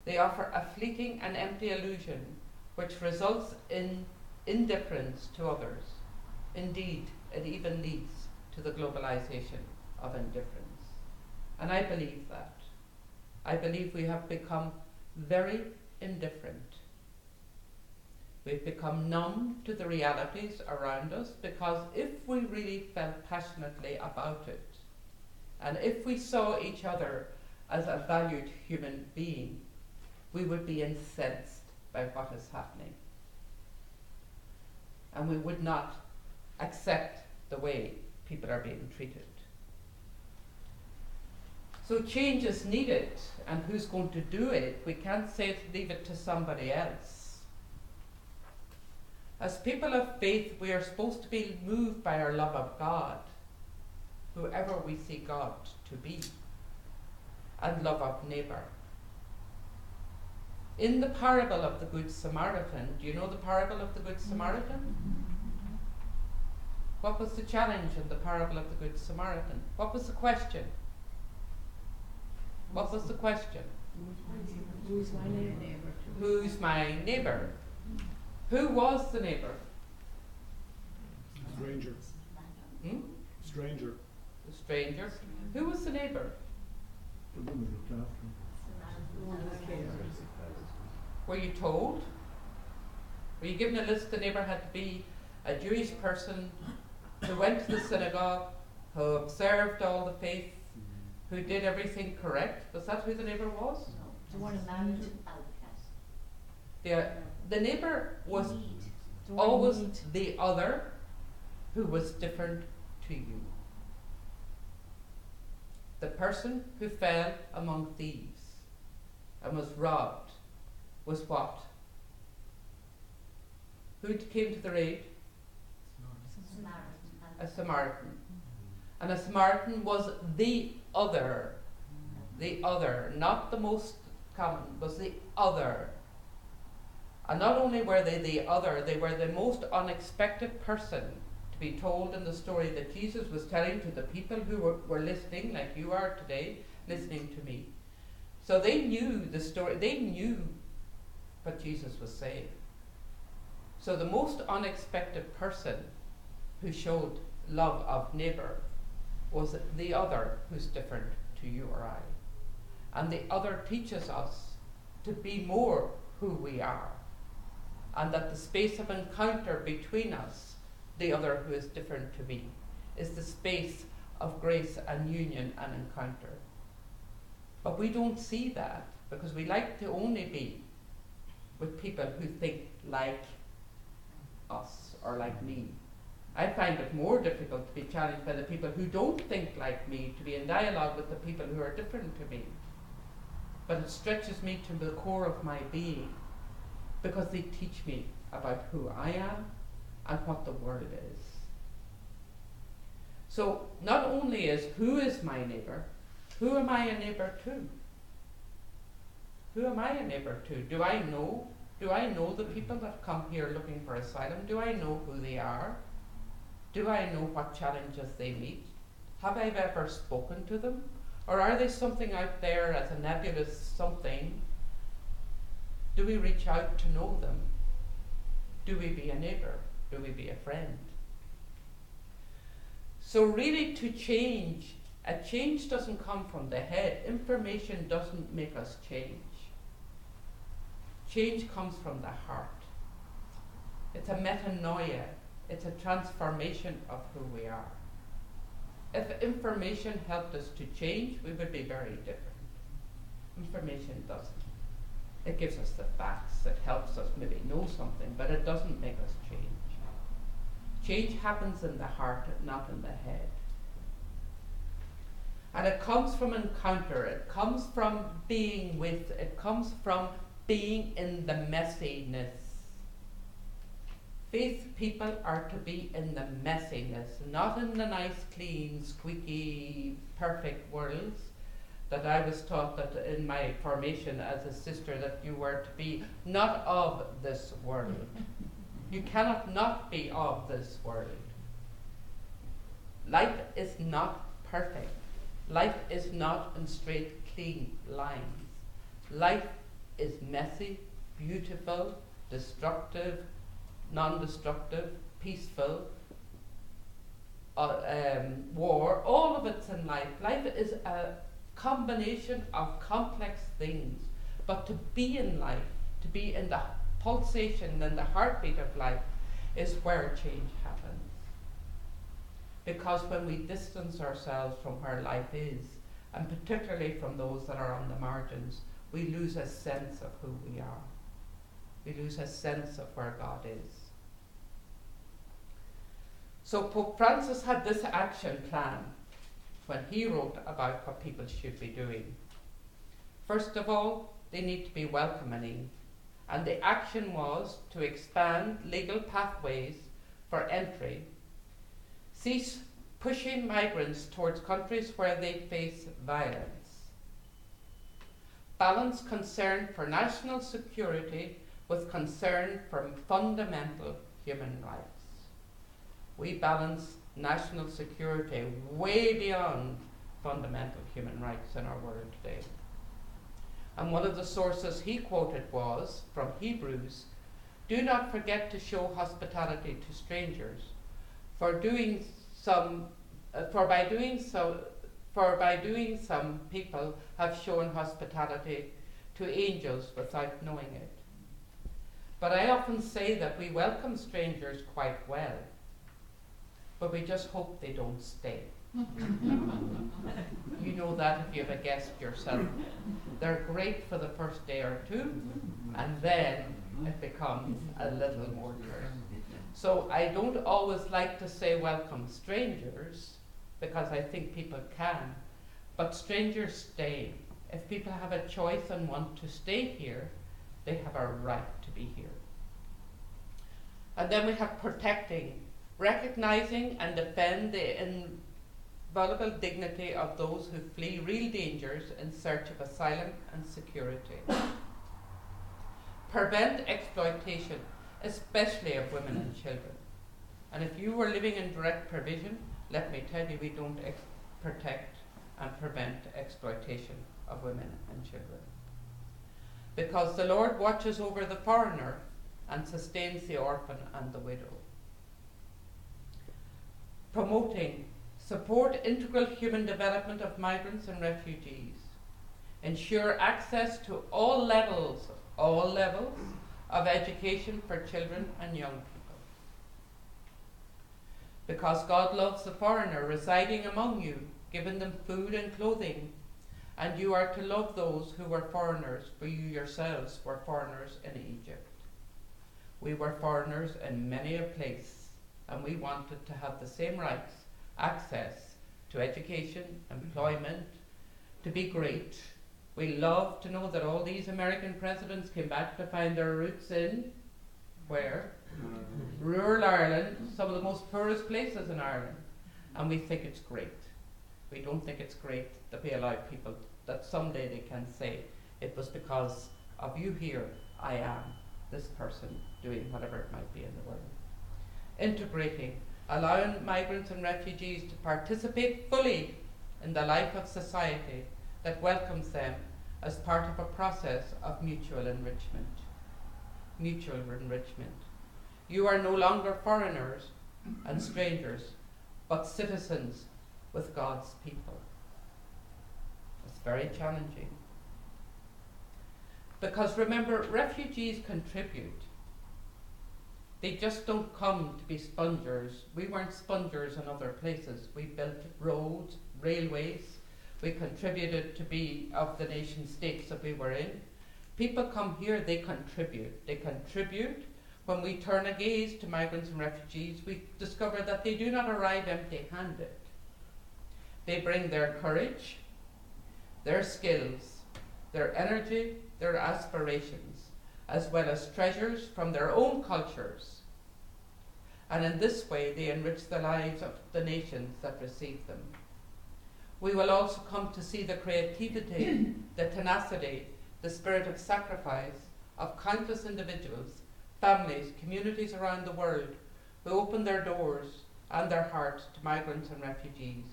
They offer a fleeting and empty illusion which results in indifference to others. Indeed, it even leads to the globalization of indifference. And I believe that. I believe we have become very indifferent. We've become numb to the realities around us, because if we really felt passionately about it, and if we saw each other as a valued human being, we would be incensed by what is happening. And we would not accept the way people are being treated. So change is needed, and who's going to do it? We can't leave it to somebody else. As people of faith, we are supposed to be moved by our love of God, whoever we see God to be, and love of neighbour. In the parable of the Good Samaritan, do you know the parable of the Good Samaritan? What was the challenge in the parable of the Good Samaritan? What was the question? What was the question? Who's my neighbour? Who's my neighbour? Who was the neighbour? Stranger. Stranger. The stranger. Who was the neighbour? The woman looked after. Were you told? Were you given a list? The neighbour had to be a Jewish person who went to the synagogue, who observed all the faith, who did everything correct. Was that who the neighbour was? The one in The neighbour was always the other who was different to you. The person who fell among thieves and was robbed was what? Who came to the raid? A Samaritan. And a Samaritan was the other, not the most common, was the other. And not only were they the other, they were the most unexpected person to be told in the story that Jesus was telling to the people who were listening, like you are today, listening to me. So they knew the story, they knew what Jesus was saying. So the most unexpected person who showed love of neighbour was the other who's different to you or I. And the other teaches us to be more who we are, and that the space of encounter between us, the other who is different to me, is the space of grace and union and encounter. But we don't see that, because we like to only be with people who think like us or like me. I find it more difficult to be challenged by the people who don't think like me, to be in dialogue with the people who are different to me. But it stretches me to the core of my being, because they teach me about who I am and what the world is. So not only is who is my neighbour, who am I a neighbour to? Who am I a neighbour to? Do I know the people that come here looking for asylum? Do I know who they are? Do I know what challenges they meet? Have I ever spoken to them? Or are they something out there as a nebulous something? Do we reach out to know them? Do we be a neighbour? Do we be a friend? So really, to change, a change doesn't come from the head. Information doesn't make us change. Change comes from the heart. It's a metanoia. It's a transformation of who we are. If information helped us to change, we would be very different. Information doesn't. It gives us the facts. It helps us maybe know something, but it doesn't make us change. Change happens in the heart, not in the head. And it comes from encounter. It comes from being with. It comes from being in the messiness. Faith people are to be in the messiness, not in the nice, clean, squeaky, perfect worlds that I was taught that in my formation as a sister that you were to be not of this world. You cannot not be of this world. Life is not perfect. Life is not in straight, clean lines. Life is messy, beautiful, destructive, non-destructive, peaceful, war, all of it's in life. Life is a combination of complex things, but to be in life, to be in the pulsation and the heartbeat of life is where change happens. Because when we distance ourselves from where life is, and particularly from those that are on the margins, we lose a sense of who we are. We lose a sense of where God is. So Pope Francis had this action plan when he wrote about what people should be doing. First of all, they need to be welcoming, and the action was to expand legal pathways for entry, cease pushing migrants towards countries where they face violence, balance concern for national security with concern for fundamental human rights. We balance national security way beyond fundamental human rights in our world today. And one of the sources he quoted was from Hebrews, "Do not forget to show hospitality to strangers, for by doing some people have shown hospitality to angels without knowing it." But I often say that we welcome strangers quite well, but we just hope they don't stay. You know that if you have a guest yourself. They're great for the first day or two, and then it becomes a little more tiring. So I don't always like to say welcome strangers, because I think people can, but strangers stay. If people have a choice and want to stay here, they have a right to be here. And then we have protecting, recognizing and defend the inviolable dignity of those who flee real dangers in search of asylum and security. Prevent exploitation, especially of women and children. And if you were living in direct provision, let me tell you, we don't protect and prevent exploitation of women and children. Because the Lord watches over the foreigner and sustains the orphan and the widow. Promoting, support integral human development of migrants and refugees. Ensure access to all levels of education for children and young people. Because God loves the foreigner residing among you, giving them food and clothing, and you are to love those who were foreigners, for you yourselves were foreigners in Egypt. We were foreigners in many a place, and we wanted to have the same rights, access to education, employment, to be great. We love to know that all these American presidents came back to find their roots in, where? Rural Ireland, some of the most poorest places in Ireland. And we think it's great. We don't think it's great that we allow people that someday they can say, it was because of you here I am this person doing whatever it might be in the world. Integrating, allowing migrants and refugees to participate fully in the life of society that welcomes them as part of a process of mutual enrichment. Mutual enrichment. You are no longer foreigners and strangers, but citizens with God's people. It's very challenging. Because remember, refugees contribute. They just don't come to be spongers. We weren't spongers in other places. We built roads, railways. We contributed to be of the nation states that we were in. People come here, they contribute. They contribute. When we turn a gaze to migrants and refugees, we discover that they do not arrive empty-handed. They bring their courage, their skills, their energy, their aspirations, as well as treasures from their own cultures. And in this way, they enrich the lives of the nations that receive them. We will also come to see the creativity, the tenacity, the spirit of sacrifice of countless individuals, families, communities around the world who open their doors and their hearts to migrants and refugees,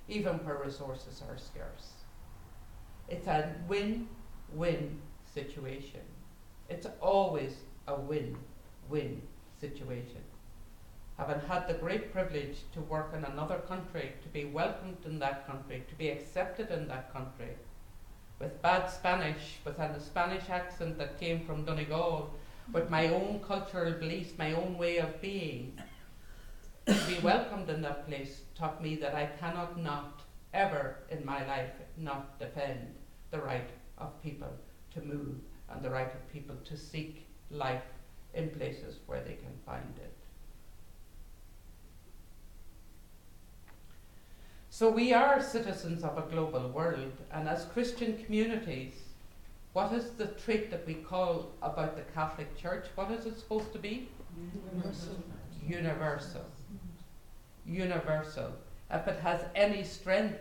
even where resources are scarce. It's a win-win situation. It's always a win-win situation. Having had the great privilege to work in another country, to be welcomed in that country, to be accepted in that country, with bad Spanish, with a Spanish accent that came from Donegal, with my own cultural beliefs, my own way of being, to be welcomed in that place taught me that I cannot not ever in my life not defend the right of people to move and the right of people to seek life in places where they can find it. So we are citizens of a global world, and as Christian communities, what is the trait that we call about the Catholic Church? What is it supposed to be? Universal. Universal. Universal. If it has any strength,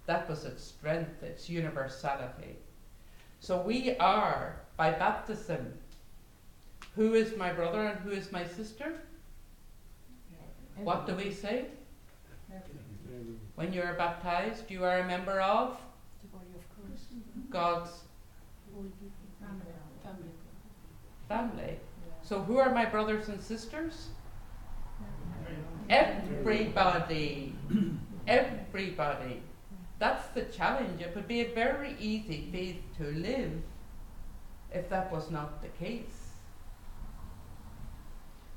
that was its strength, its universality. So we are, by baptism, who is my brother and who is my sister? What do we say? When you are baptized, you are a member of The body of Christ. God's Family. family. So who are my brothers and sisters? Everybody. Everybody. That's the challenge. It would be a very easy faith to live if that was not the case.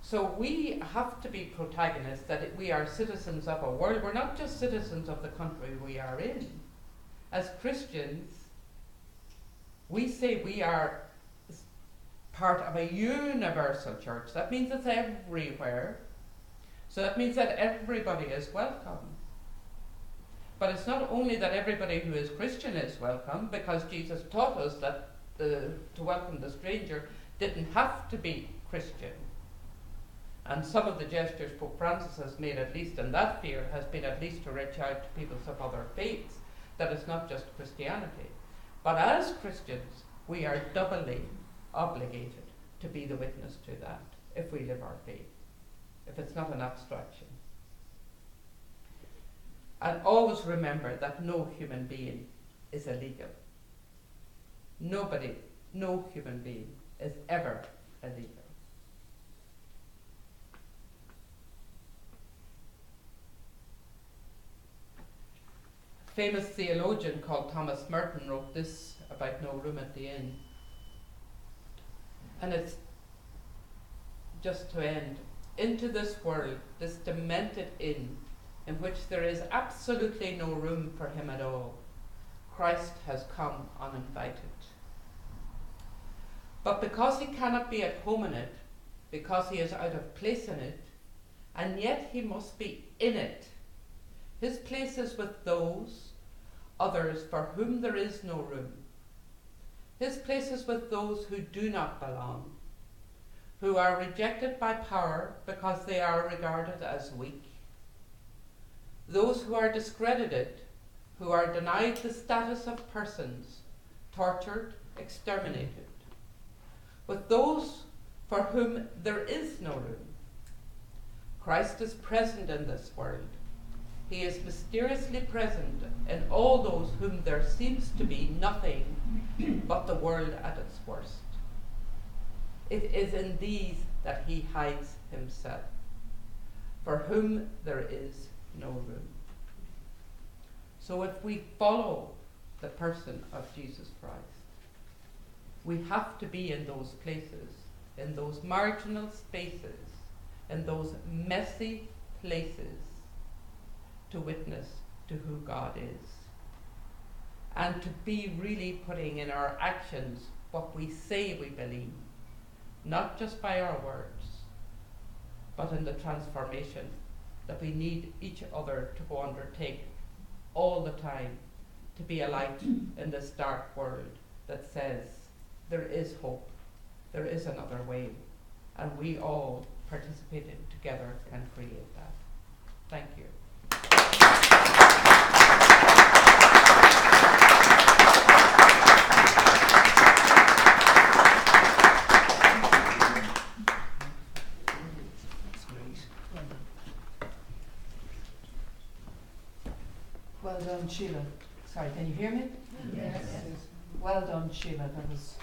So we have to be protagonists, that we are citizens of a world. We're not just citizens of the country we are in. As Christians, we say we are part of a universal church. That means it's everywhere. So that means that everybody is welcome. But it's not only that everybody who is Christian is welcome, because Jesus taught us that to welcome the stranger didn't have to be Christian. And some of the gestures Pope Francis has made, at least in that sphere, has been at least to reach out to people of other faiths, that it's not just Christianity. But as Christians, we are doubly obligated to be the witness to that, if we live our faith, if it's not an abstraction. And always remember that no human being is illegal. Nobody, no human being is ever illegal. Famous theologian called Thomas Merton wrote this about no room at the inn. And it's just to end. Into this world, this demented inn, in which there is absolutely no room for him at all, Christ has come uninvited. But because he cannot be at home in it, because he is out of place in it, and yet he must be in it, his place is with those others for whom there is no room. His place is with those who do not belong, who are rejected by power because they are regarded as weak, those who are discredited, who are denied the status of persons, tortured, exterminated, with those for whom there is no room. Christ is present in this world. He is mysteriously present in all those whom there seems to be nothing but the world at its worst. It is in these that he hides himself, for whom there is no room. So if we follow the person of Jesus Christ, we have to be in those places, in those marginal spaces, in those messy places, to witness to who God is, and to be really putting in our actions what we say we believe, not just by our words, but in the transformation that we need each other to go undertake all the time, to be a light in this dark world that says there is hope, there is another way, and we all participating together can create that. Thank you. Well done, Sheila. Sorry, can you hear me? Yes. Well done, Sheila. That was